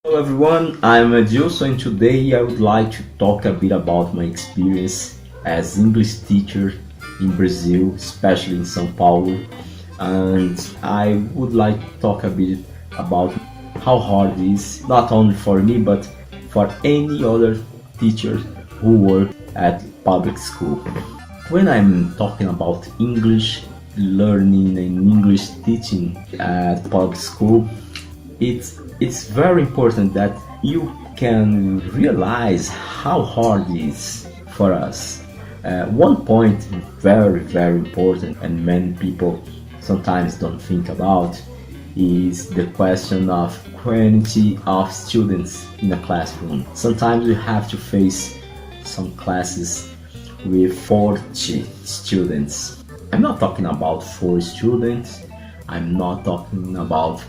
Hello everyone, I'm Adilson and today I would like to talk a bit about my experience as English teacher in Brazil, especially in São Paulo. And I would like to talk a bit about how hard it is, not only for me but for any other teacher who work at public school. When I'm talking about English learning and English teaching at public school, it's very important that you can realize how hard it is for us. One point very important and many people sometimes don't think about is the question of quantity of students in a classroom. Sometimes we have to face some classes with 40 students. I'm not talking about 4 students, I'm not talking about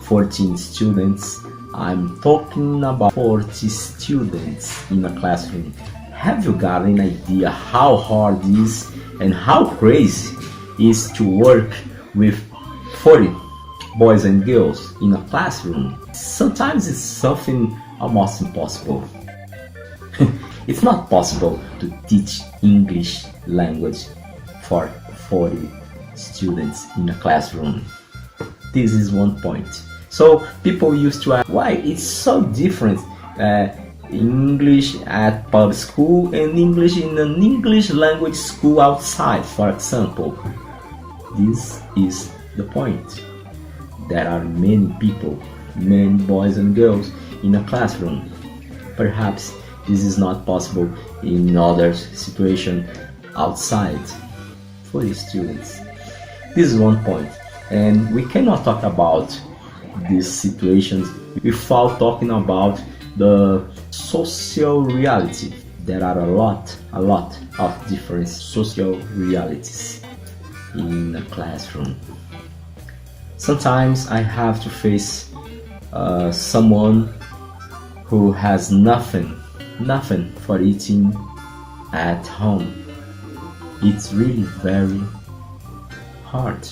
14 students, I'm talking about 40 students in a classroom. Have you got an idea how hard it is and how crazy it is to work with 40 boys and girls in a classroom? Sometimes it's something almost impossible. It's not possible to teach English language for 40 students in a classroom. This is one point. So people used to ask why it's so different English at public school and English in an English language school outside, for example. This is the point. There are many people, many boys and girls in a classroom. Perhaps this is not possible in other situation outside for the students. This is one point, and we cannot talk about these situations without talking about the social reality. There are a lot of different social realities in a classroom. Sometimes I have to face someone who has nothing for eating at home. It's really very hard.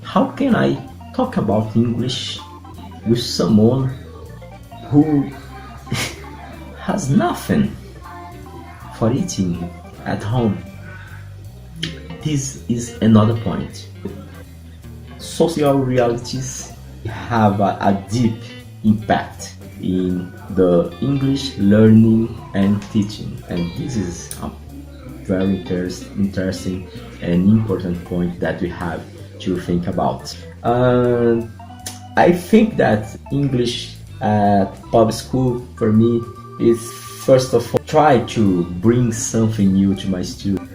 How can I talk about English with someone who has nothing for eating at home? This is another point. Social realities have a deep impact in the English learning and teaching, and this is a very interesting and important point that we have to think about. I think that English at public school for me is first of all try to bring something new to my students.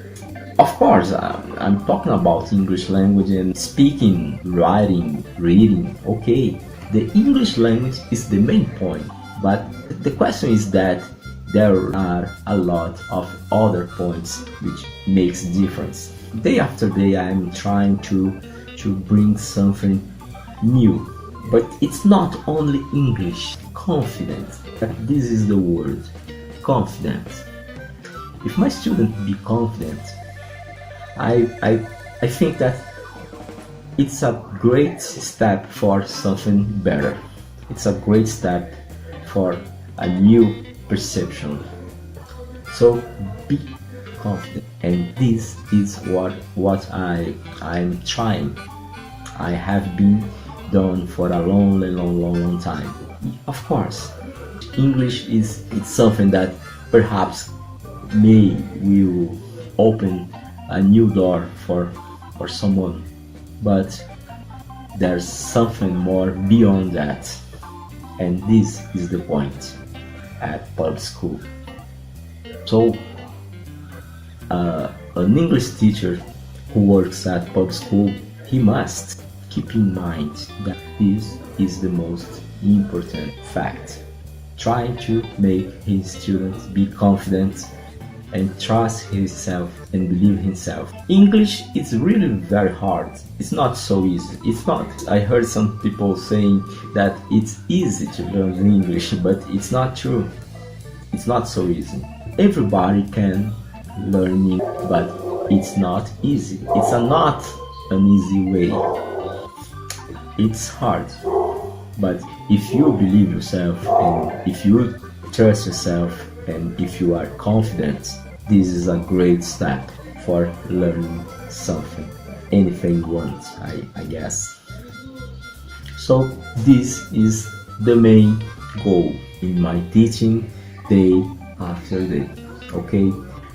Of course, I'm talking about English language and speaking, writing, reading. Okay, the English language is the main point, but the question is that there are a lot of other points which makes difference. Day after day, I'm trying to bring something new, but it's not only English. Confident. This is the word. Confident. If my student be confident, I think that it's a great step for something better. It's a great step for a new perception. So be confident, and this is what I'm trying. I have been done for a long time. Of course, English it's something that perhaps will open a new door for someone, but there's something more beyond that, and this is the point at public school. So an English teacher who works at public school, he must keep in mind that this is the most important fact. Try to make his students be confident and trust himself and believe himself. English is really very hard. It's not so easy. It's not. I heard some people saying that it's easy to learn English, but it's not true. It's not so easy. Everybody can learn English, but it's not easy. It's not an easy way. It's hard. But if you believe yourself and if you trust yourself and if you are confident, this is a great step for learning something, anything you want, I guess. So this is the main goal in my teaching day after day. Okay,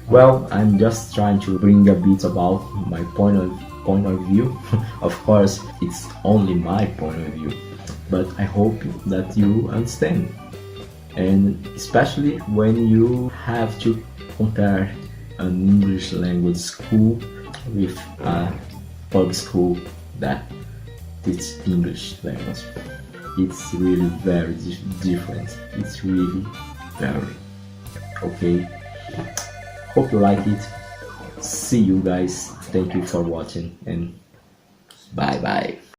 well, I'm just trying to bring a bit about my point of view. Of course, it's only my point of view, but I hope that you understand. And especially when you have to compare an English language school with a public school that teaches English language. It's really very different. It's really very okay. Hope you like it. See you guys. Thank you for watching and bye bye.